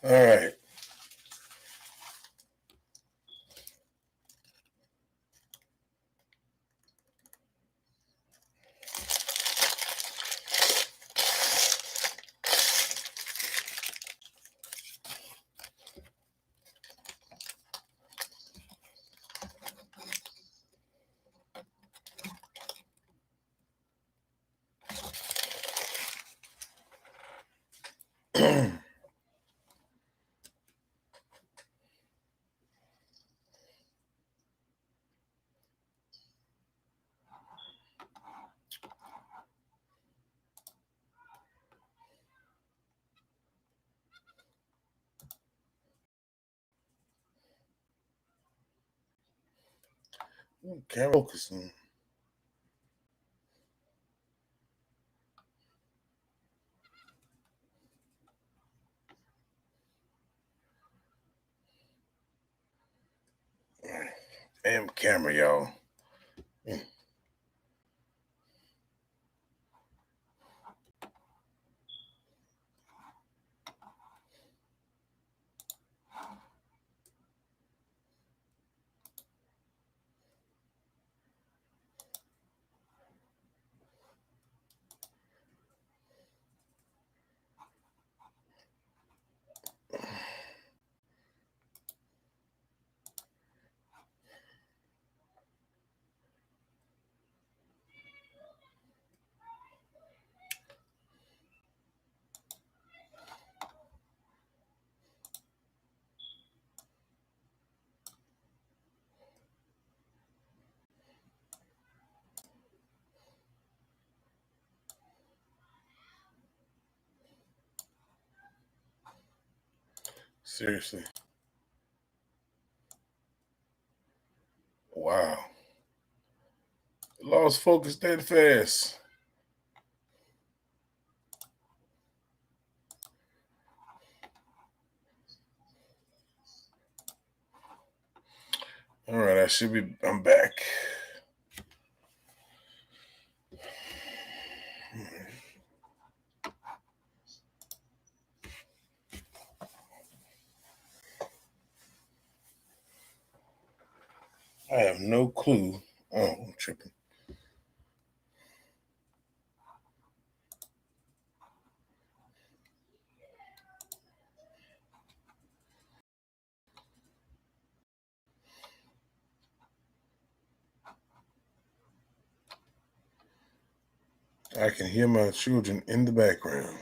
All right. Camera focusing. Damn camera, y'all. Seriously. Wow. Lost focus that fast. All right, I'm back. I have no clue. Oh, I'm tripping. I can hear my children in the background.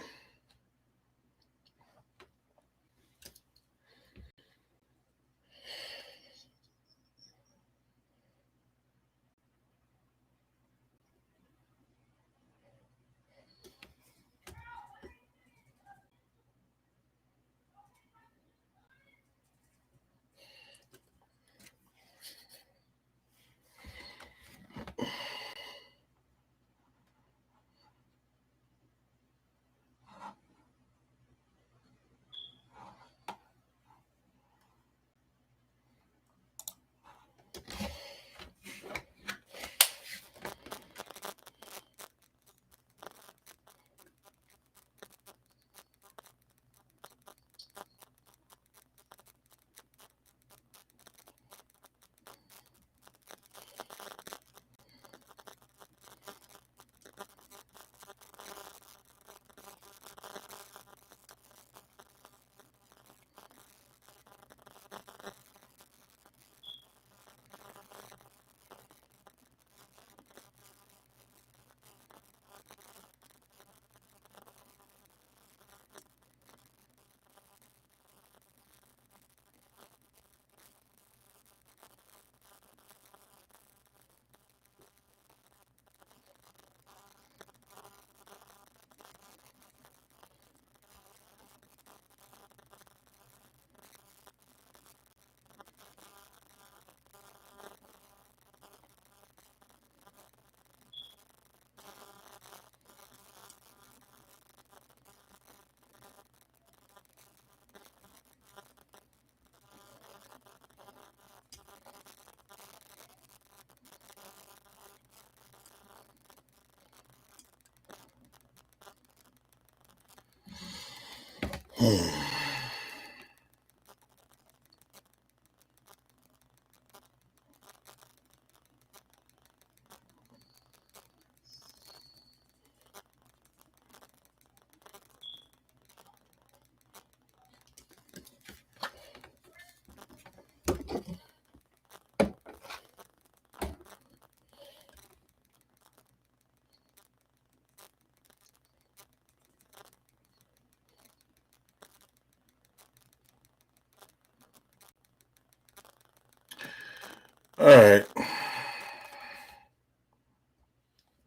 All right.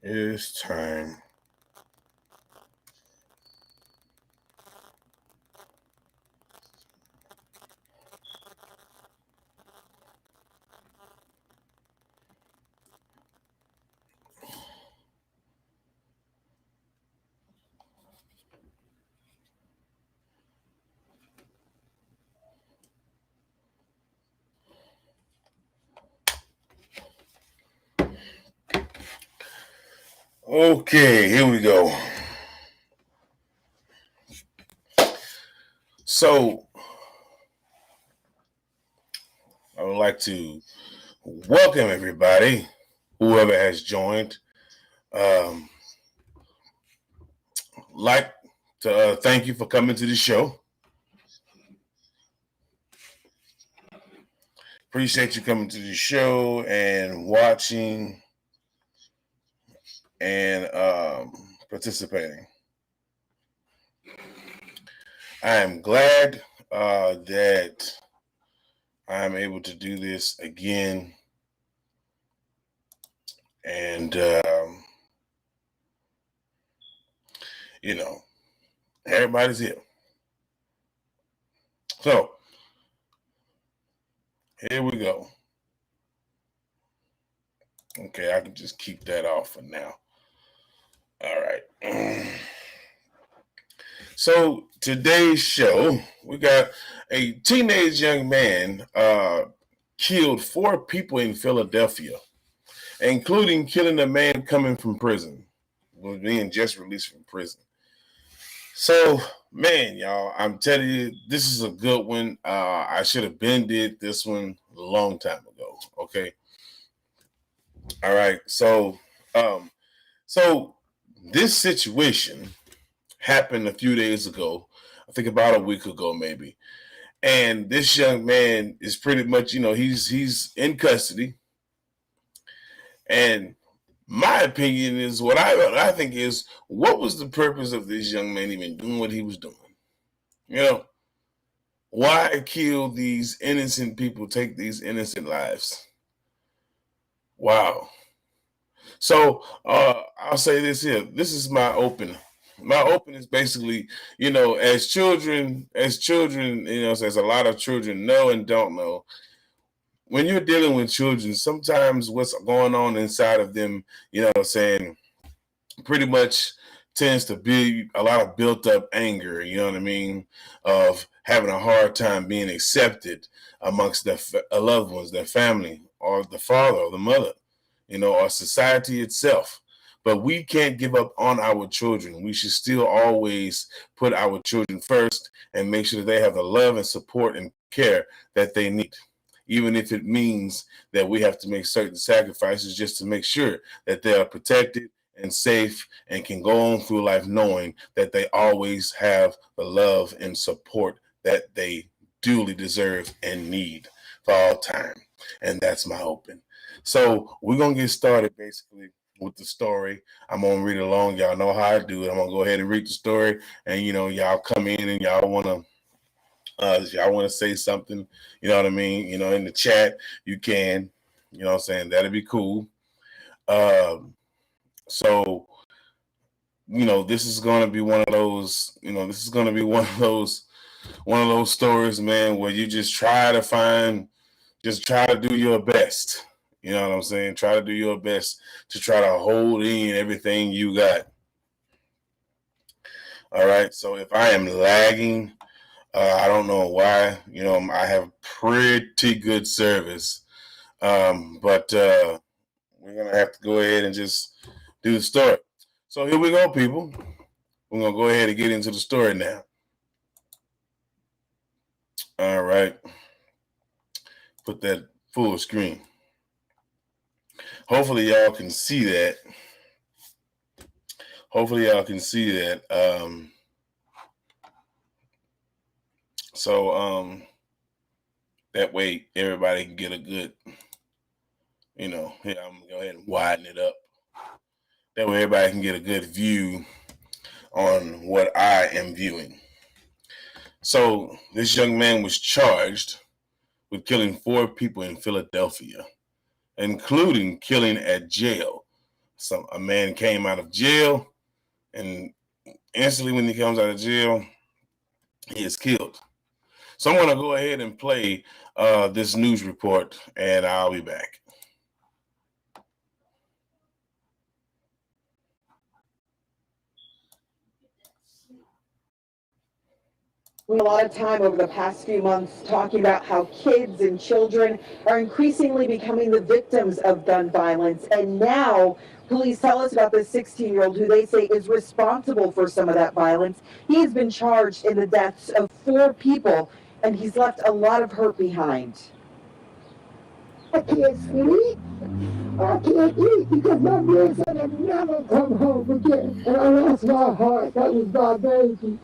It's time. Okay, here we go. So, I would like to welcome everybody, whoever has joined. Um, like to thank you for coming to the show. Appreciate you coming to the show and watching and participating. I am glad that I'm able to do this again. And, you know, everybody's here. So, here we go. Okay, I can just keep that off for now. All right. So today's show, we got a teenage young man killed 4 people in Philadelphia, including killing a man coming from prison, was being just released from prison. So, man, y'all, I'm telling you, this is a good one. I should have been did this one a long time ago. Okay. All right. Um, so this situation happened a few days ago. I think about a week ago, maybe. And this young man is pretty much, he's in custody. And my opinion is what I think is what was the purpose of this young man even doing what he was doing? You know, why kill these innocent people, take these innocent lives? Wow. So I'll say this here. This is my open. My open is basically, as children, as a lot of children know and don't know, when you're dealing with children, sometimes what's going on inside of them, saying pretty much tends to be a lot of built up anger, you know what I mean, of having a hard time being accepted amongst their loved ones, their family, or the father or the mother, or society itself. But we can't give up on our children. We should still always put our children first and make sure that they have the love and support and care that they need, even if it means that we have to make certain sacrifices just to make sure that they are protected and safe and can go on through life knowing that they always have the love and support that they duly deserve and need for all time. And that's my open. So we're going to get started basically with the story. I'm going to read along. Y'all know how I do it. I'm going to go ahead and read the story. And, y'all come in and y'all want to if y'all want to say something, you know what I mean, in the chat, you can, what I'm saying, that'd be cool. So, this is going to be one of those, this is going to be one of those stories, man, where you just try to do your best. You know what I'm saying? Try to do your best to try to hold in everything you got. All right. So if I am lagging, I don't know why. I have pretty good service, but we're gonna have to go ahead and just do the story. So here we go, people. We're gonna go ahead and get into the story now. All right. Put that full screen. Hopefully y'all can see that. So that way everybody can get a good, here I'm gonna go ahead and widen it up. That way everybody can get a good view on what I am viewing. So this young man was charged with killing 4 people in Philadelphia. including killing at jail. A man came out of jail, and instantly when he comes out of jail, he is killed. So I'm going to go ahead and play this news report, and I'll be back. A lot of time over the past few months talking about how kids and children are increasingly becoming the victims of gun violence. And now police tell us about this 16-year-old who they say is responsible for some of that violence. He has been charged in the deaths of 4 people, and he's left a lot of hurt behind. I can't sleep. I can't eat because my grandson will never come home again. And I lost my heart. That was my baby.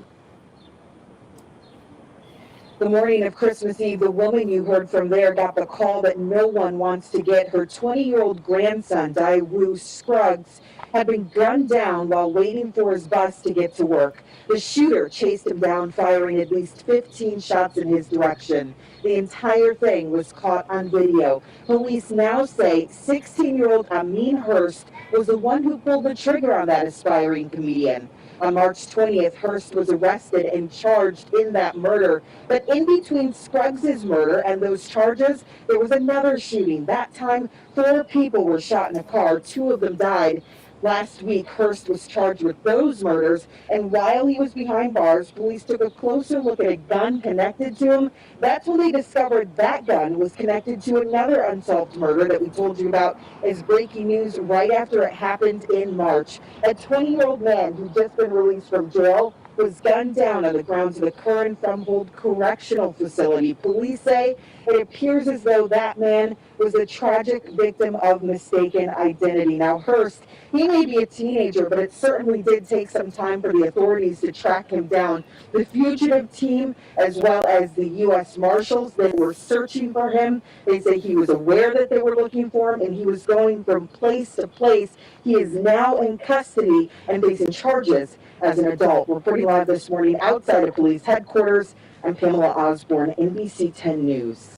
The morning of Christmas Eve, the woman you heard from there got the call that no one wants to get. Her 20-year-old grandson, Daewoo Scruggs, had been gunned down while waiting for his bus to get to work. The shooter chased him down, firing at least 15 shots in his direction. The entire thing was caught on video. Police now say 16-year-old Amin Hurst was the one who pulled the trigger on that aspiring comedian. On March 20th, Hurst was arrested and charged in that murder. But in between Scruggs' murder and those charges, there was another shooting. That time, 4 people were shot in a car. 2 of them died. Last week, Hurst was charged with those murders, and while he was behind bars, police took a closer look at a gun connected to him. That's when they discovered that gun was connected to another unsolved murder that we told you about as breaking news right after it happened in March. A 20-year-old man who'd just been released from jail was gunned down on the grounds of the Curran-Fromhold Correctional Facility. Police say it appears as though that man was a tragic victim of mistaken identity. Now, Hurst, he may be a teenager, but it certainly did take some time for the authorities to track him down. The fugitive team, as well as the U.S. Marshals, they were searching for him. They say he was aware that they were looking for him, and he was going from place to place. He is now in custody and facing charges as an adult. Reporting live this morning outside of police headquarters, I'm Pamela Osborne, NBC 10 News.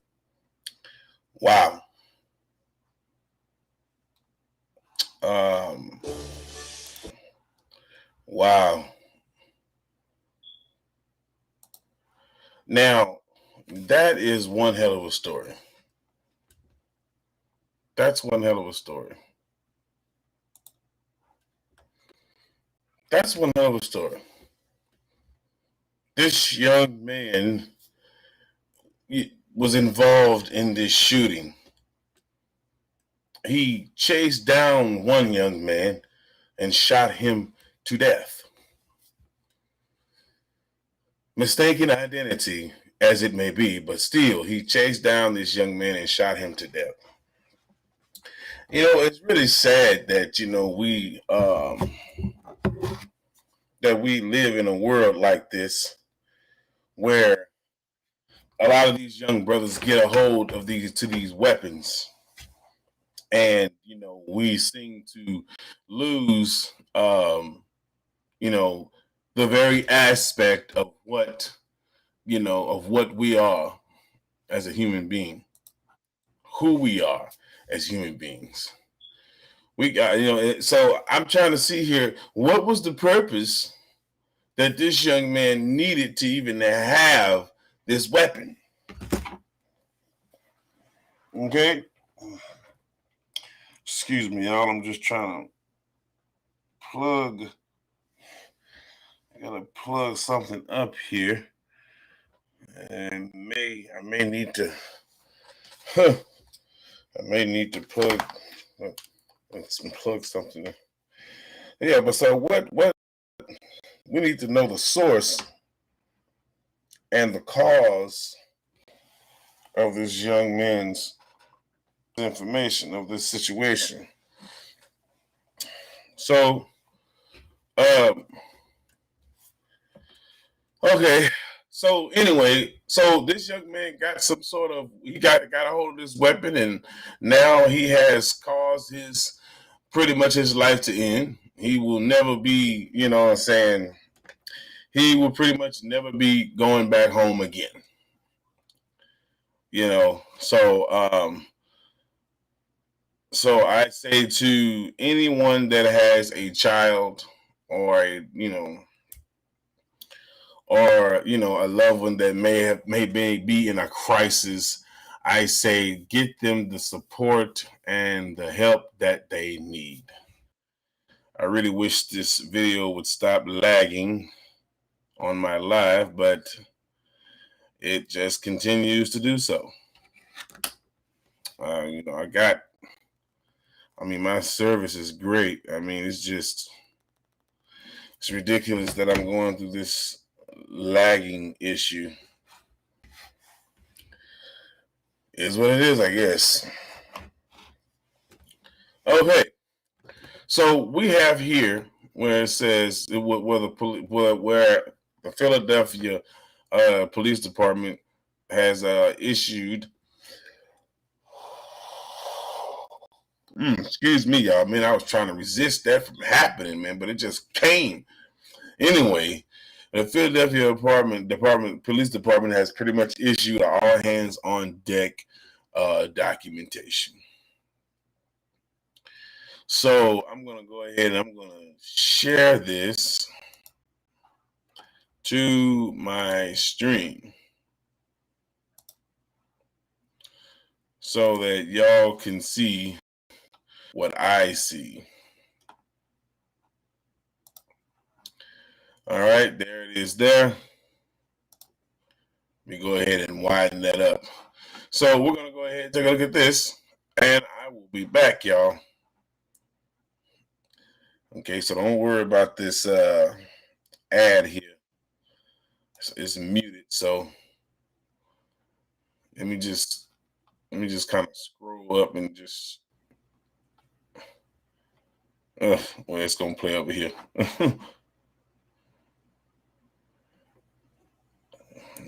Wow. Wow. Now, that is one hell of a story. That's one hell of a story. That's one hell of a story. This young man was involved in this shooting. He chased down one young man and shot him to death. Mistaken identity as it may be, but still, he chased down this young man and shot him to death. You know, it's really sad that, we live in a world like this where a lot of these young brothers get a hold of these weapons, and we seem to lose the very aspect of what we are as a human being, who we are as human beings. We got so I'm trying to see here, what was the purpose that this young man needed to even have this weapon? Okay. Excuse me, y'all. I'm just trying to I gotta plug something up here. And I may need to plug something in. Yeah, but so what we need to know the source and the cause of this young man's information of this situation. So, okay. So anyway, so this young man got he got a hold of this weapon, and now he has caused pretty much his life to end. He will never be, he will pretty much never be going back home again. So So I say to anyone that has a child or a a loved one that may be in a crisis, I say get them the support and the help that they need. I really wish this video would stop lagging on my live, but it just continues to do so. My service is great. It's ridiculous that I'm going through this lagging issue. Is what it is, I guess. Okay, so we have here where it says where the Philadelphia Police Department has issued. Excuse me, y'all. Man, I was trying to resist that from happening, man, but it just came. Anyway, the Philadelphia Police Department has pretty much issued an all hands on deck documentation. So I'm going to go ahead and I'm going to share this to my stream so that y'all can see what I see. All right, there it is there. Let me go ahead and widen that up. So we're going to go ahead and take a look at this, and I will be back, y'all. Okay, so don't worry about this ad here. It's muted, so let me just kind of scroll up and just well, it's gonna play over here.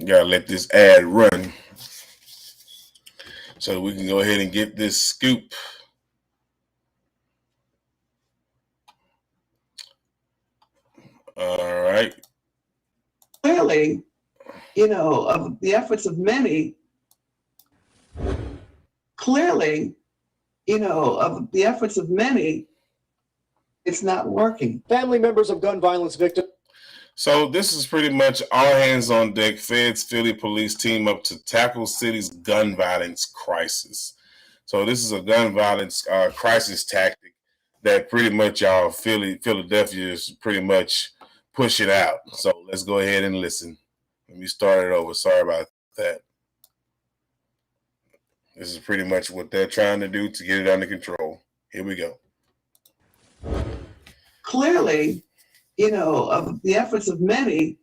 Gotta let this ad run so we can go ahead and get this scoop. All right. Clearly, of the efforts of many, it's not working. Family members of gun violence victims. So this is pretty much all hands on deck. Feds, Philly police team up to tackle city's gun violence crisis. So this is a gun violence crisis tactic that pretty much y'all Philadelphia is pretty much pushing out. So let's go ahead and listen. Let me start it over. Sorry about that. This is pretty much what they're trying to do to get it under control. Here we go. Clearly, of the efforts of many,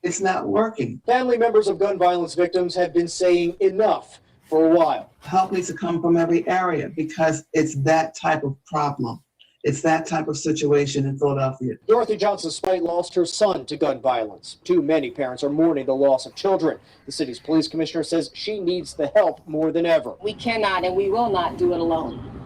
it's not working. Family members of gun violence victims have been saying enough for a while. Help needs to come from every area because it's that type of problem. It's that type of situation in Philadelphia. Dorothy Johnson Spite lost her son to gun violence. Too many parents are mourning the loss of children. The city's police commissioner says she needs the help more than ever. We cannot and we will not do it alone.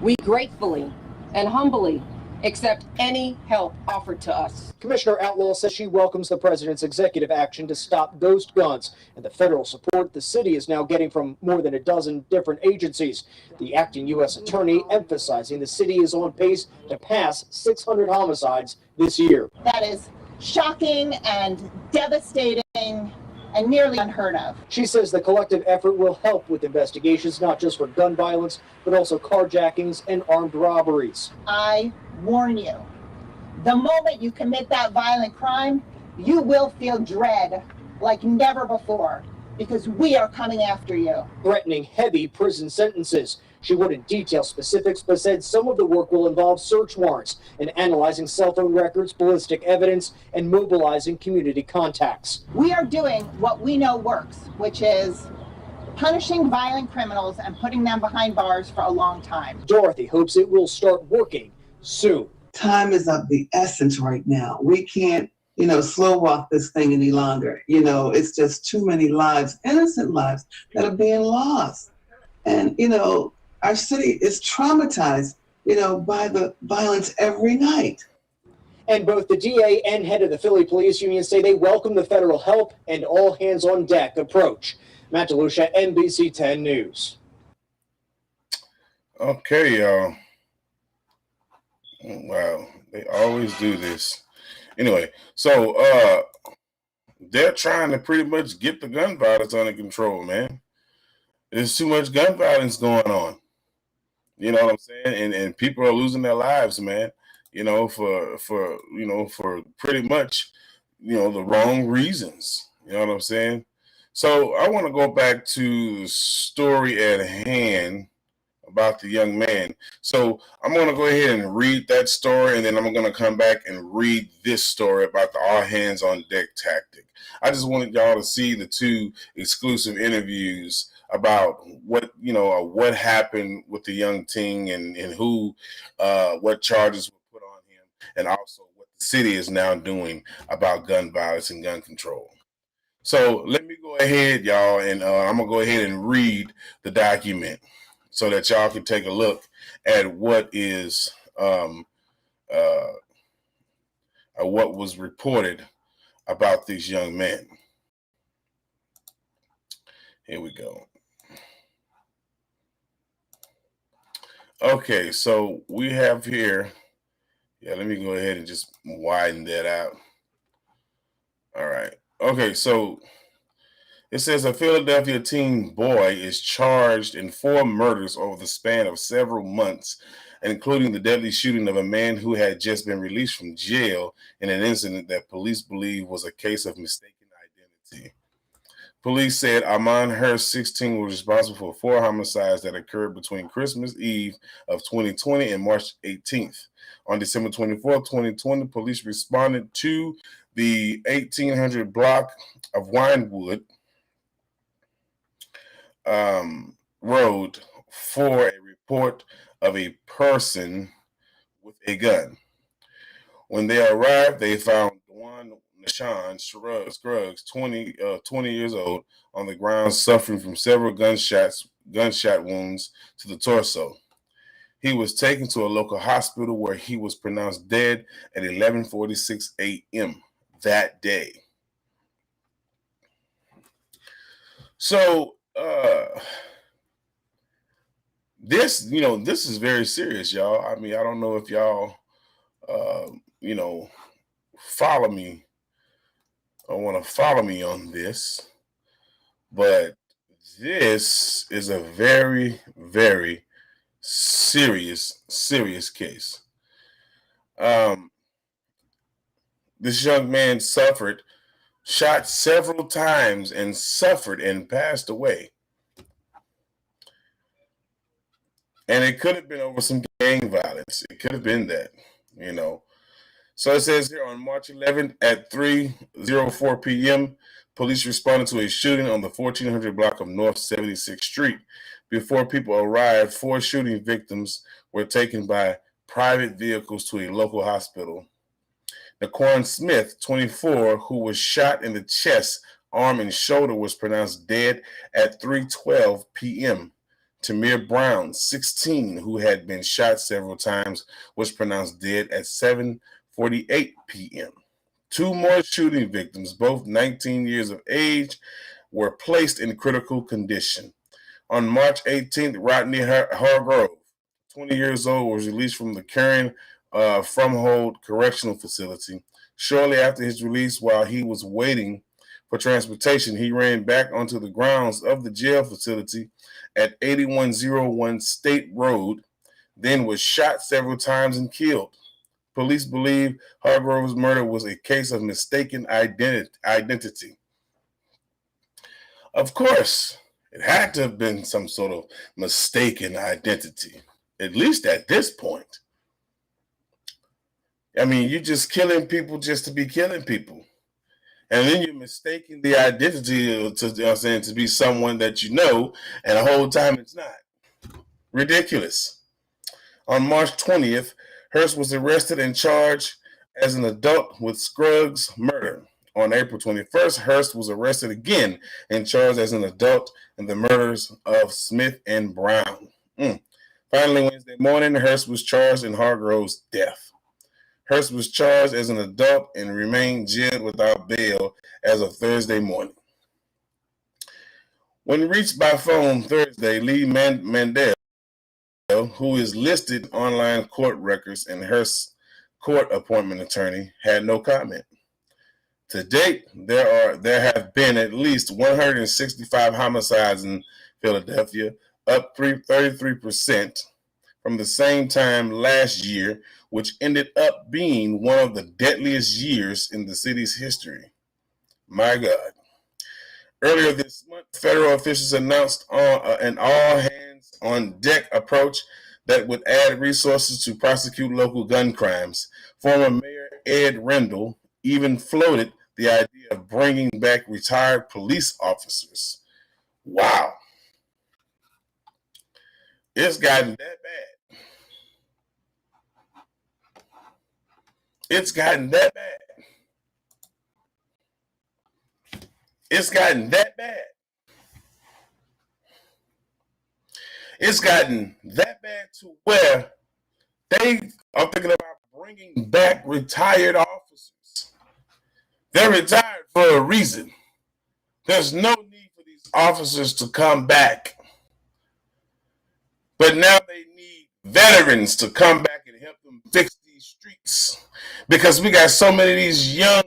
We gratefully and humbly accept any help offered to us. Commissioner Outlaw says she welcomes the president's executive action to stop ghost guns and the federal support the city is now getting from more than a dozen different agencies. The acting U.S. attorney emphasizing the city is on pace to pass 600 homicides this year. That is shocking and devastating and nearly unheard of. She says the collective effort will help with investigations, not just for gun violence, but also carjackings and armed robberies. I warn you, the moment you commit that violent crime, you will feel dread like never before because we are coming after you. Threatening heavy prison sentences. She wouldn't detail specifics, but said some of the work will involve search warrants and analyzing cell phone records, ballistic evidence, and mobilizing community contacts. We are doing what we know works, which is punishing violent criminals and putting them behind bars for a long time. Dorothy hopes it will start working soon. Time is of the essence right now. We can't, slow walk this thing any longer. It's just too many lives, innocent lives, that are being lost. And, our city is traumatized, by the violence every night. And both the DA and head of the Philly Police Union say they welcome the federal help and all hands on deck approach. Matt DeLucia, NBC 10 News. Okay, y'all. Wow, they always do this. Anyway, so they're trying to pretty much get the gun violence under control, man. There's too much gun violence going on. You know what I'm saying? And people are losing their lives, man. For pretty much, the wrong reasons. You know what I'm saying? So I want to go back to the story at hand about the young man. So I'm going to go ahead and read that story, and then I'm going to come back and read this story about the all hands on deck tactic. I just wanted y'all to see the two exclusive interviews about what happened with the young teen and who, what charges were put on him, and also what the city is now doing about gun violence and gun control. So let me go ahead, y'all, and I'm going to go ahead and read the document so that y'all can take a look at what is what was reported about these young men. Here we go. Okay, so we have here, let me go ahead and just widen that out. All right. Okay, so it says a Philadelphia teen boy is charged in 4 murders over the span of several months, including the deadly shooting of a man who had just been released from jail in an incident that police believe was a case of mistaken identity. Police said Ahman Hurst, 16, was responsible for 4 homicides that occurred between Christmas Eve of 2020 and March 18th. On December 24, 2020, police responded to the 1800 block of Winewood Road for a report of a person with a gun. When they arrived, they found Dwan Nishan Scruggs, 20 years old, on the ground suffering from several gunshot wounds to the torso. He was taken to a local hospital where he was pronounced dead at 11:46 a.m. that day. So this is very serious, y'all. I mean, I don't know if y'all follow me or want to follow me on this, but this is a very, very serious case. This young man shot several times and suffered and passed away. And it could have been over some gang violence. It could have been that, So it says here on March 11th at 3:04 p.m., police responded to a shooting on the 1400 block of North 76th Street. Before people arrived, 4 shooting victims were taken by private vehicles to a local hospital. Naquan Smith, 24, who was shot in the chest, arm, and shoulder, was pronounced dead at 3:12 p.m. Tamir Brown, 16, who had been shot several times, was pronounced dead at 7:48 p.m. 2 more shooting victims, both 19 years of age, were placed in critical condition. On March 18th, Rodney Hargrove, 20 years old, was released from the Karen Fromhold Correctional Facility. Shortly after his release, while he was waiting for transportation, he ran back onto the grounds of the jail facility at 8101 State Road, then was shot several times and killed. Police believe Hargrove's murder was a case of mistaken identity. Of course, it had to have been some sort of mistaken identity, at least at this point. I mean, you're just killing people just to be killing people. And then you're mistaking the identity to be someone that you know, and the whole time it's not. Ridiculous. On March 20th, Hurst was arrested and charged as an adult with Scruggs' murder. On April 21st, Hurst was arrested again and charged as an adult in the murders of Smith and Brown. Finally, Wednesday morning, Hurst was charged in Hargrove's death. Hurst was charged as an adult and remained jailed without bail as of Thursday morning. When reached by phone Thursday, Lee Mandel, who is listed online court records, and her court appointment attorney had no comment. To date, there have been at least 165 homicides in Philadelphia, up 33% from the same time last year, which ended up being one of the deadliest years in the city's history. My God. Earlier this month, federal officials announced an all-hands-on-deck approach that would add resources to prosecute local gun crimes. Former Mayor Ed Rendell even floated the idea of bringing back retired police officers. Wow. It's gotten that bad. It's gotten that bad. It's gotten that bad. It's gotten that bad to where they are thinking about bringing back retired officers. They're retired for a reason. There's no need for these officers to come back. But now they need veterans to come back and help them fix these streets. Because we got so many of these young,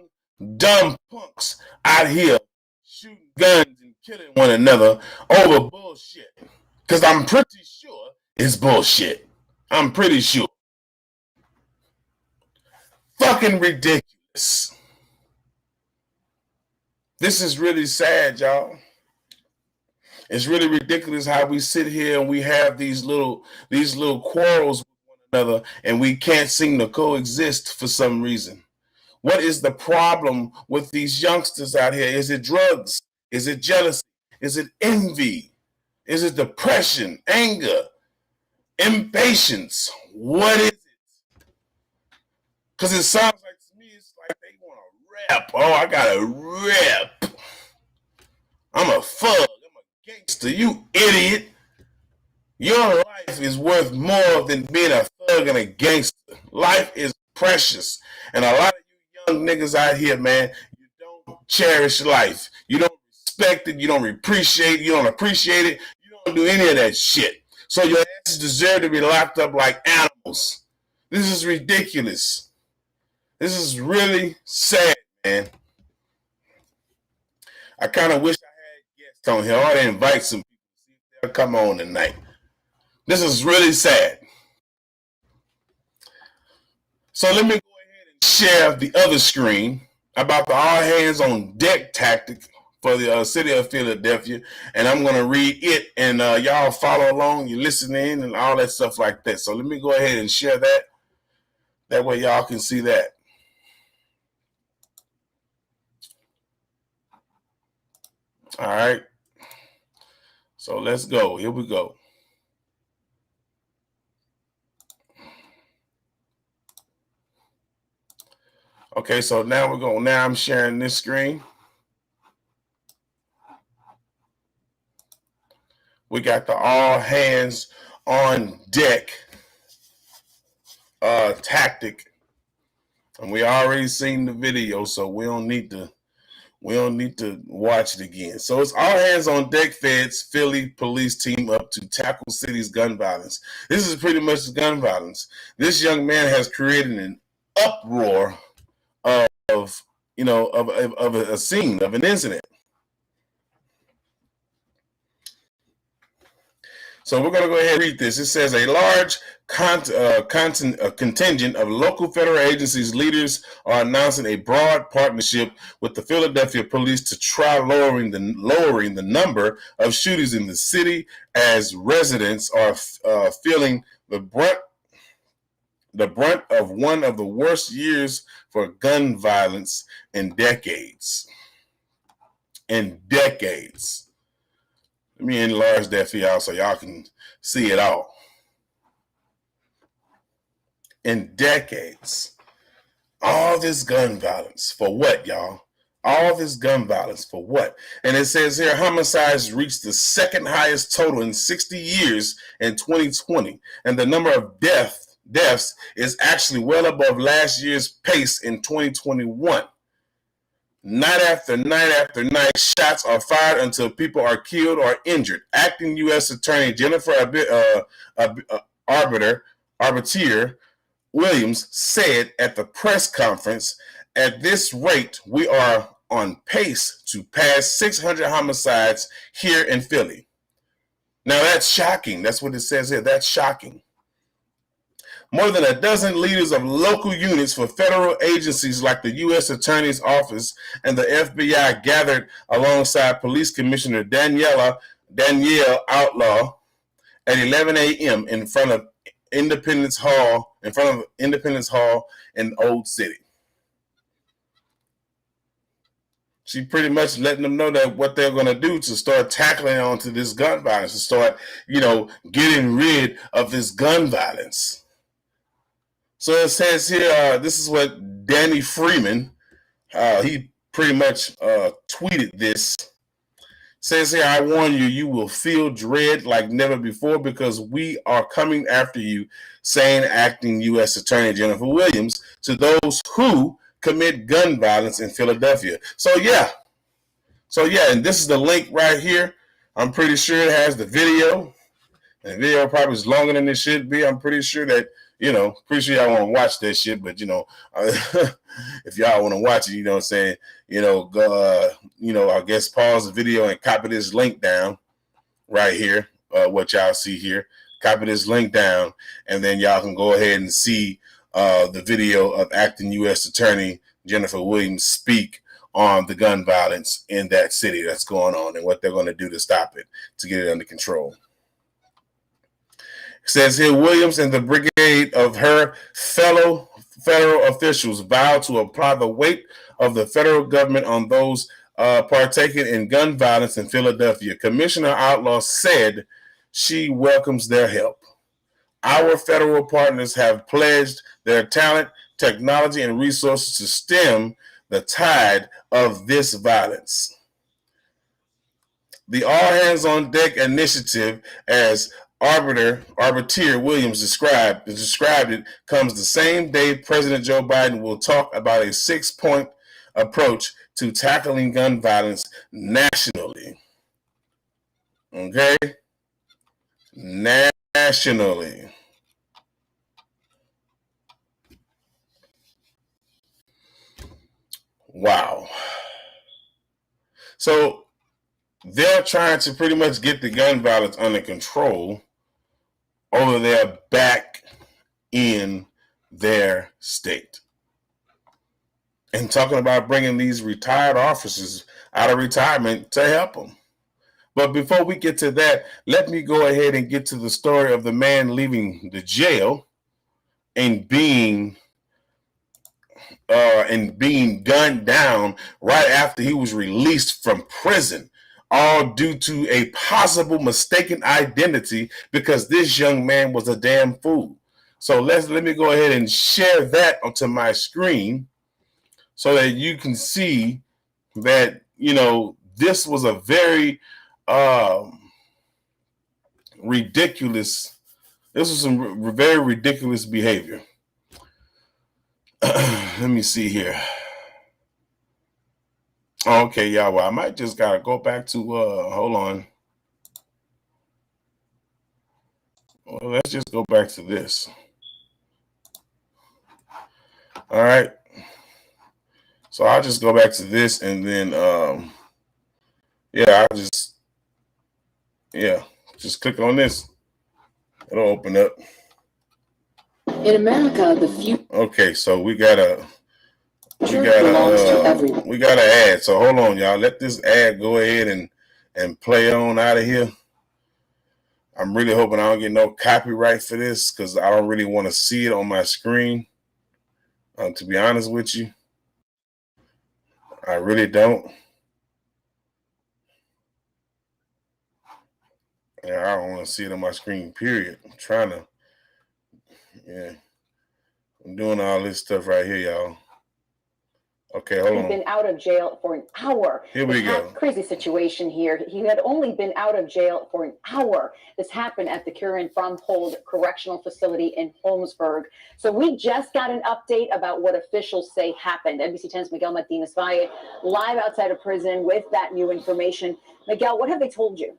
dumb punks out here shooting guns and killing one another over bullshit. Because I'm pretty sure it's bullshit. I'm pretty sure. Fucking ridiculous. This is really sad, y'all. It's really ridiculous how we sit here and we have these little quarrels with one another and we can't seem to coexist for some reason. What is the problem with these youngsters out here? Is it drugs? Is it jealousy? Is it envy? Is it depression, anger, impatience? What is it? Because it sounds like to me, it's like they want to rap. Oh, I got to rap. I'm a thug. I'm a gangster. You idiot. Your life is worth more than being a thug and a gangster. Life is precious. And a lot of you young niggas out here, man, you don't cherish life. You don't respect it. You don't appreciate it. You don't appreciate it. You don't do any of that shit. So your asses deserve to be locked up like animals. This is ridiculous. This is really sad, man. I kind of wish I had guests on here. I ought to invite some people to see if they'll come on tonight. This is really sad. So let me go ahead and share the other screen about the all hands on deck tactic for the city of Philadelphia. And I'm going to read it and y'all follow along. You listen in and all that stuff like that. So let me go ahead and share that. That way y'all can see that. All right. So let's go. Here we go. Okay, so now I'm sharing this screen. We got the all hands on deck tactic. And we already seen the video, so we don't need to watch it again. So it's all hands on deck feds Philly police team up to tackle city's gun violence. This is pretty much gun violence. This young man has created an uproar of a scene, of an incident. So we're going to go ahead and read this. It says a large contingent of local federal agencies leaders are announcing a broad partnership with the Philadelphia police to try lowering the number of shootings in the city, as residents are feeling the brunt of one of the worst years for gun violence in decades. In decades. Let me enlarge that for y'all so y'all can see it all. In decades. All this gun violence. For what, y'all? All this gun violence. For what? And it says here, homicides reached the second highest total in 60 years in 2020. And the number of deaths is actually well above last year's pace in 2021. Night after night after night, shots are fired until people are killed or injured. Acting U.S. Attorney Jennifer Arbiter Williams said at the press conference, "At this rate, we are on pace to pass 600 homicides here in Philly." Now that's shocking. That's what it says here. That's shocking. More than a dozen leaders of local units for federal agencies like the U.S. Attorney's Office and the FBI gathered alongside Police Commissioner Danielle Outlaw at 11 a.m. in front of Independence Hall in Old City. She pretty much letting them know that what they're going to do to start tackling onto this gun violence, to start, getting rid of this gun violence. So it says here, this is what Danny Freeman, he pretty much tweeted this. Says here, "I warn you, you will feel dread like never before because we are coming after you," saying acting U.S. Attorney Jennifer Williams, "to those who commit gun violence in Philadelphia." So yeah, and this is the link right here. I'm pretty sure it has the video. And the video probably is longer than it should be. I'm pretty sure that, pretty sure y'all want to watch that shit, but if y'all want to watch it, what I'm saying, go, I guess pause the video and copy this link down right here, what y'all see here. Copy this link down, and then y'all can go ahead and see the video of acting U.S. Attorney Jennifer Williams speak on the gun violence in that city that's going on and what they're going to do to stop it, to get it under control. It says here, Williams and the brigade of her fellow federal officials vowed to apply the weight of the federal government on those partaking in gun violence in Philadelphia. Commissioner Outlaw said she welcomes their help. "Our federal partners have pledged their talent, technology, and resources to stem the tide of this violence." The All Hands on Deck initiative, as Arbiter Williams described it, comes the same day President Joe Biden will talk about a 6-point approach to tackling gun violence nationally. Okay? Nationally. Wow. So they're trying to pretty much get the gun violence under control over there back in their state. And talking about bringing these retired officers out of retirement to help them. But before we get to that, let me go ahead and get to the story of the man leaving the jail and being gunned down right after he was released from prison, all due to a possible mistaken identity because this young man was a damn fool. So let me go ahead and share that onto my screen so that you can see that, this was a very ridiculous, this was some very ridiculous behavior. Let me see here. Okay, y'all. Well, I might just gotta go back to hold on. Well, let's just go back to this. All right. So I'll just go back to this and then just click on this. It'll open up. In America, the future. Okay, so we got an ad. So hold on, y'all. Let this ad go ahead and play on out of here. I'm really hoping I don't get no copyright for this because I don't really want to see it on my screen. To be honest with you, I really don't. Yeah, I don't want to see it on my screen, period. I'm trying to, I'm doing all this stuff right here, y'all. Okay, hold on. He'd been out of jail for an hour. Here we go. Crazy situation here. He had only been out of jail for an hour. This happened at the Kieran Fromhold Correctional Facility in Holmesburg. So we just got an update about what officials say happened. NBC 10's Miguel Martinez Valle live outside of prison with that new information. Miguel, what have they told you?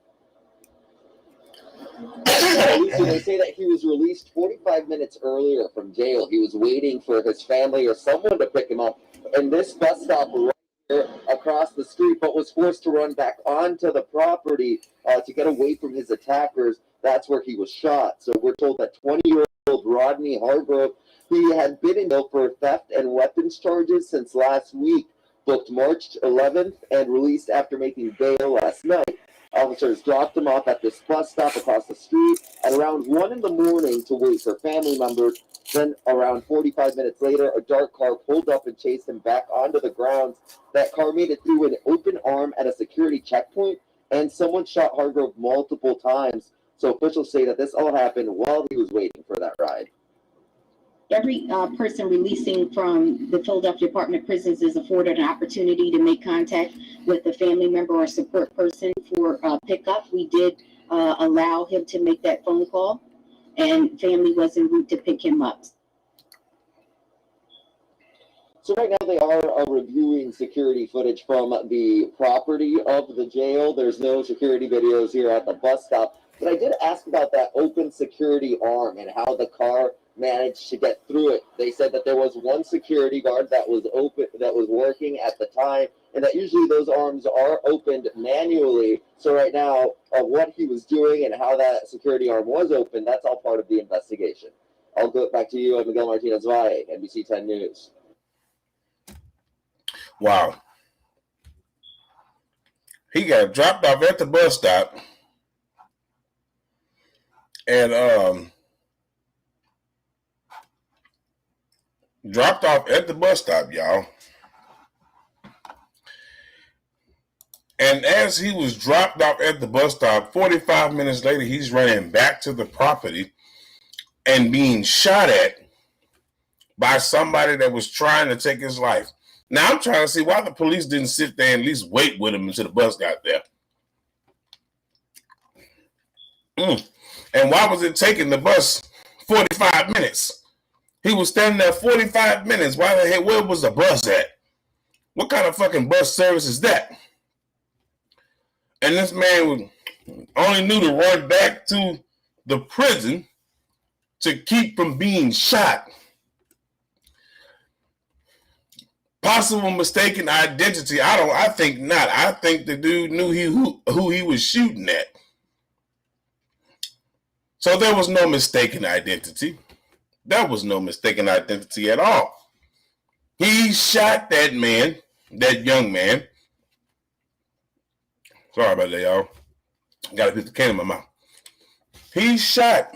Lucy, they say that he was released 45 minutes earlier from jail. He was waiting for his family or someone to pick him up. And this bus stop right here across the street, but was forced to run back onto the property to get away from his attackers. That's where he was shot. So we're told that 20-year-old Rodney Hargrove, he had been in jail for theft and weapons charges since last week, booked March 11th and released after making bail last night. Officers dropped him off at this bus stop across the street at around 1 in the morning to wait for family members. Then around 45 minutes later, a dark car pulled up and chased him back onto the grounds. That car made it through an open arm at a security checkpoint, and someone shot Hargrove multiple times. So officials say that this all happened while he was waiting for that ride. Every person releasing from the Philadelphia Department of Prisons is afforded an opportunity to make contact with a family member or support person for pickup. We did allow him to make that phone call, and family was en route to pick him up. So right now they are reviewing security footage from the property of the jail. There's no security videos here at the bus stop. But I did ask about that open security arm and how the car managed to get through it. They said that there was one security guard that was open, that was working at the time, and that usually those arms are opened manually. So right now, what he was doing and how that security arm was open, that's all part of the investigation. I'll go back to you, Miguel Martinez Valle, NBC 10 News. Wow. He got dropped off at the bus stop. And dropped off at the bus stop, y'all. And as he was dropped off at the bus stop, 45 minutes later, he's running back to the property and being shot at by somebody that was trying to take his life. Now, I'm trying to see why the police didn't sit there and at least wait with him until the bus got there. And why was it taking the bus 45 minutes? He was standing there 45 minutes. Why the hell, where was the bus at? What kind of fucking bus service is that? And this man only knew to run back to the prison to keep from being shot. Possible mistaken identity. I think not. I think the dude knew who he was shooting at. So there was no mistaken identity. There was no mistaken identity at all. He shot that man, that young man. Sorry about that, y'all. Got to put the can in my mouth. He shot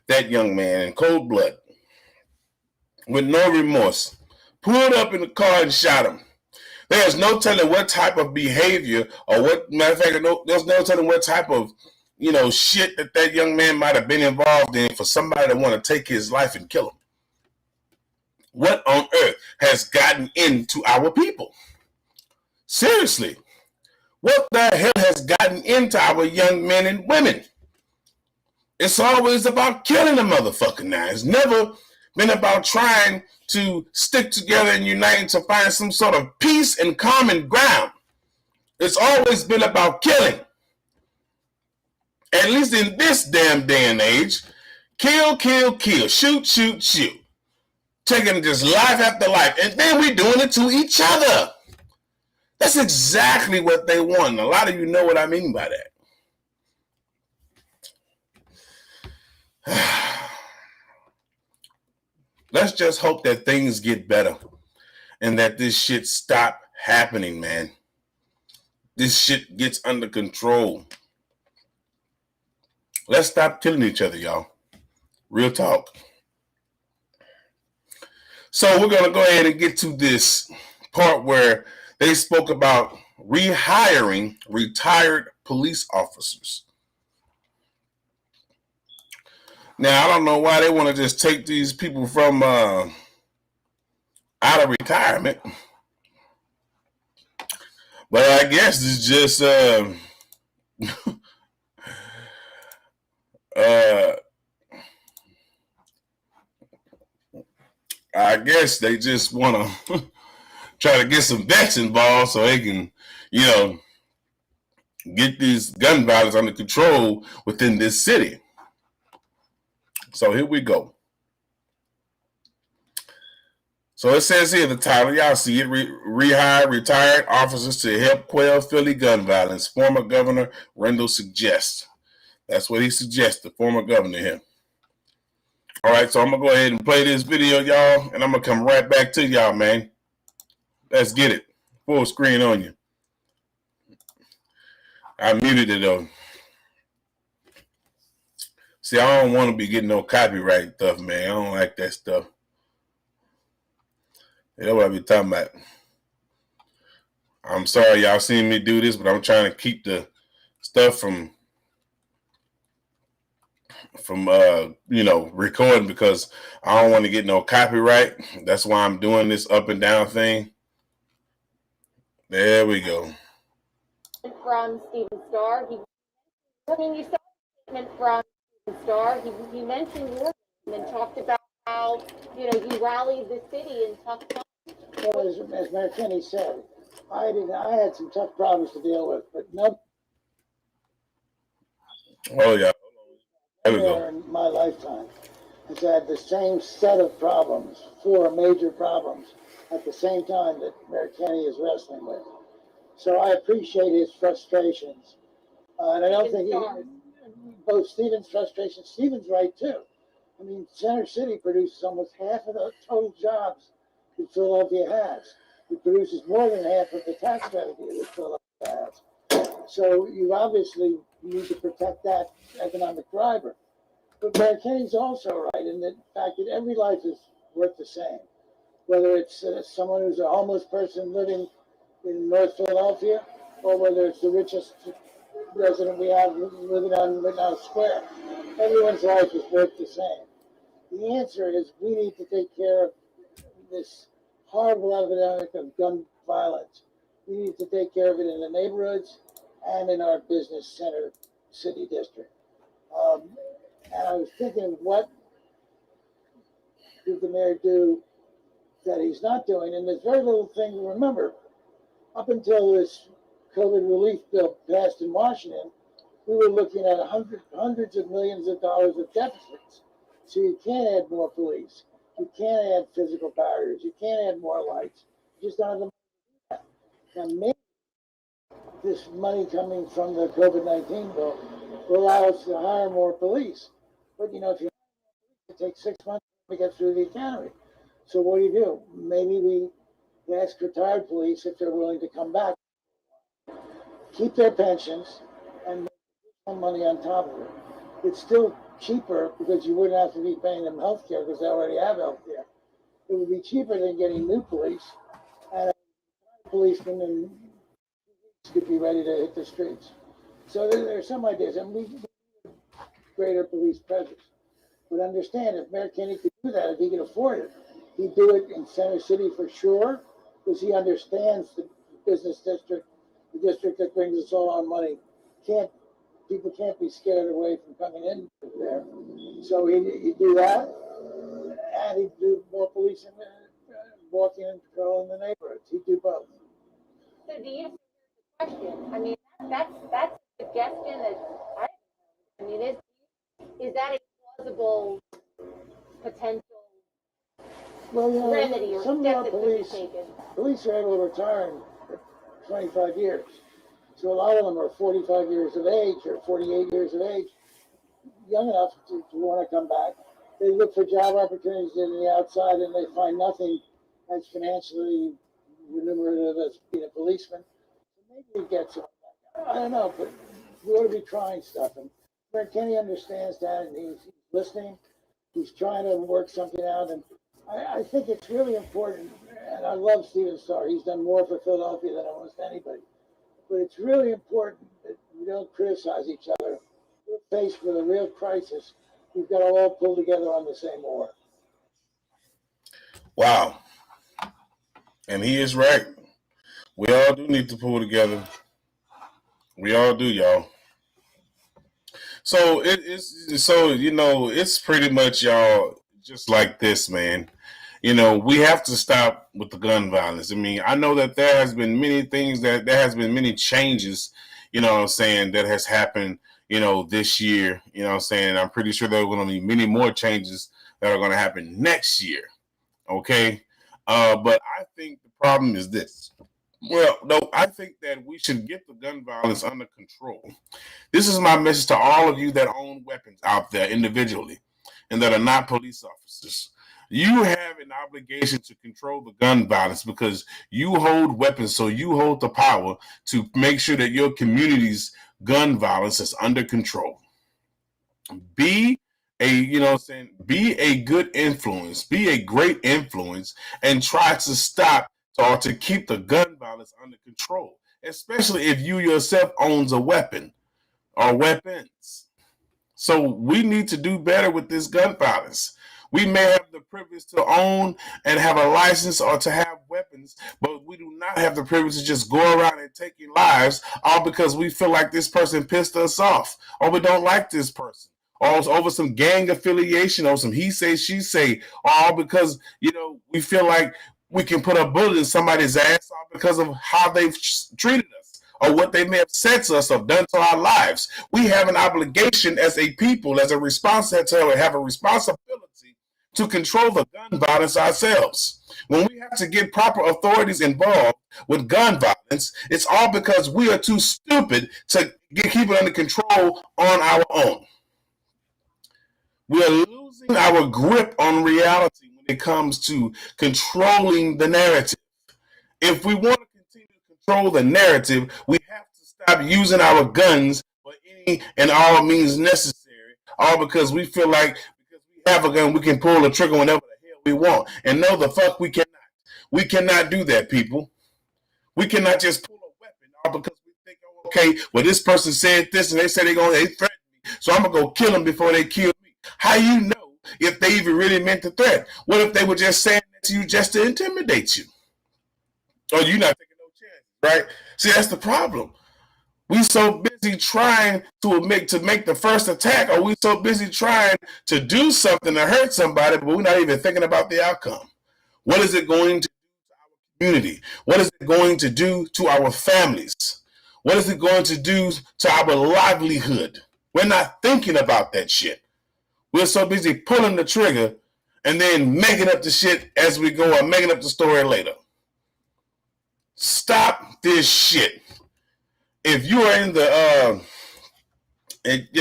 that young man in cold blood with no remorse. Pulled up in the car and shot him. There's no telling what type of behavior or what, matter of fact, there's no telling what type of, shit that young man might have been involved in for somebody to want to take his life and kill him. What on earth has gotten into our people? Seriously, what the hell has gotten into our young men and women? It's always about killing a motherfucker now. It's never been about trying to stick together and unite to find some sort of peace and common ground. It's always been about killing. At least in this damn day and age, kill, kill, kill, shoot, shoot, shoot. Taking just life after life. And then we're doing it to each other. That's exactly what they want. A lot of you know what I mean by that. Let's just hope that things get better and that this shit stop happening, man. This shit gets under control. Let's stop killing each other, y'all. Real talk. So we're going to go ahead and get to this part where they spoke about rehiring retired police officers. Now, I don't know why they want to just take these people from out of retirement. But I guess it's just I guess they just want to try to get some vets involved so they can, get this gun violence under control within this city. So here we go. So it says here, the title, y'all see it, rehire retired officers to help quell Philly gun violence. Former Governor Rendell suggests. That's what he suggests, the former governor here. All right, so I'm going to go ahead and play this video, y'all, and I'm going to come right back to y'all, man. Let's get it. Full screen on you. I muted it, though. See, I don't want to be getting no copyright stuff, man. I don't like that stuff. That's what I be talking about. I'm sorry y'all seen me do this, but I'm trying to keep the stuff from recording because I don't want to get no copyright. That's why I'm doing this up and down thing. There we go. From Stephen Starr. You saw a statement from Stephen Starr. He mentioned your name and talked about how, you rallied the city in tough times. Well, as Mayor Kenny said, I had some tough problems to deal with, but no. Oh yeah. There we go. In my lifetime has had the same set of problems, 4 major problems, at the same time that Mayor Kenny is wrestling with. So I appreciate his frustrations. And I don't think both Stephen's frustrations, Stephen's right too. I mean, Center City produces almost half of the total jobs that Philadelphia has. It produces more than half of the tax revenue that Philadelphia has. So you obviously need to protect that economic driver. But Mayor Kenny's also right in the fact that every life is worth the same. Whether it's someone who's a homeless person living in North Philadelphia, or whether it's the richest resident we have living on Rittenhouse Square. Everyone's life is worth the same. The answer is we need to take care of this horrible epidemic of gun violence. We need to take care of it in the neighborhoods and in our business center city district. And I was thinking, what did the mayor do that he's not doing? And there's very little thing to remember. Up until this COVID relief bill passed in Washington, we were looking at hundreds of millions of dollars of deficits. So you can't add more police. You can't add physical barriers. You can't add more lights. You just don't have the money to do that. Now, maybe this money coming from the COVID-19 bill will allow us to hire more police. But, if you hire more police, it takes 6 months to get through the academy. So what do? Maybe we ask retired police if they're willing to come back, keep their pensions, and make additional money on top of it. It's still cheaper because you wouldn't have to be paying them health care because they already have health care. It would be cheaper than getting new police, and a policeman in could be ready to hit the streets. So there are some ideas, and we need greater police presence. But understand, if Mayor Kenny could do that, if he could afford it, he'd do it in Center City for sure, because he understands the business district, the district that brings us all our money. People can't be scared away from coming in there. So he'd do that, and he'd do more police walking and patrolling the neighborhoods. He'd do both. So do you see the question? I mean, that's a suggestion that is that a plausible potential remedy or some step of that our could be taken? police are able to retire in 25 years. So a lot of them are 45 years of age or 48 years of age, young enough to want to come back. They look for job opportunities in the outside and they find nothing as financially remunerative as being a policeman. So maybe he gets it. I don't know, but we ought to be trying stuff. And Mayor Kenny understands that, and he's listening. He's trying to work something out. And I think it's really important. And I love Stephen Starr. He's done more for Philadelphia than almost anybody. But it's really important that we don't criticize each other. We're faced with a real crisis. We've got to all pull together on the same oar. Wow. And he is right. We all do need to pull together. We all do, y'all. So it's pretty much, y'all, just like this, man. We have to stop with the gun violence. I mean, I know that there has been many things there has been many changes, you know what I'm saying, that has happened, you know, this year. You know what I'm saying? I'm pretty sure there are going to be many more changes that are going to happen next year. Okay. But I think the problem is this. Well, no, I think that we should get the gun violence under control. This is my message to all of you that own weapons out there individually and that are not police officers. You have an obligation to control the gun violence because you hold weapons, so you hold the power to make sure that your community's gun violence is under control. Be a good influence, be a great influence, and try to stop or to keep the gun violence under control, especially if you yourself owns a weapon or weapons. So we need to do better with this gun violence. We may have the privilege to own and have a license or to have weapons, but we do not have the privilege to just go around and taking lives all because we feel like this person pissed us off or we don't like this person, or over some gang affiliation or some he say, she say, all because, you know, we feel like we can put a bullet in somebody's ass all because of how they've treated us or what they may have said to us or done to our lives. We have an obligation as a people, as a responsibility, to control the gun violence ourselves. When we have to get proper authorities involved with gun violence, it's all because we are too stupid to keep it under control on our own. We are losing our grip on reality when it comes to controlling the narrative. If we want to continue to control the narrative, we have to stop using our guns for any and all means necessary, all because we feel like because we have a gun, we can pull the trigger whenever the hell we want. And no, the fuck we cannot. We cannot do that, people. We cannot just pull a weapon all because we think, oh, okay, well, this person said this and they said they threatened me, so I'm going to go kill them before they kill me. How you know if they even really meant the threat? What if they were just saying that to you just to intimidate you? Or you're not taking no chance, right? See, that's the problem. We so busy trying to make the first attack, or we so busy trying to do something to hurt somebody, but we're not even thinking about the outcome. What is it going to do to our community? What is it going to do to our families? What is it going to do to our livelihood? We're not thinking about that shit. We're so busy pulling the trigger and then making up the shit as we go or making up the story later. Stop this shit. If you are in the,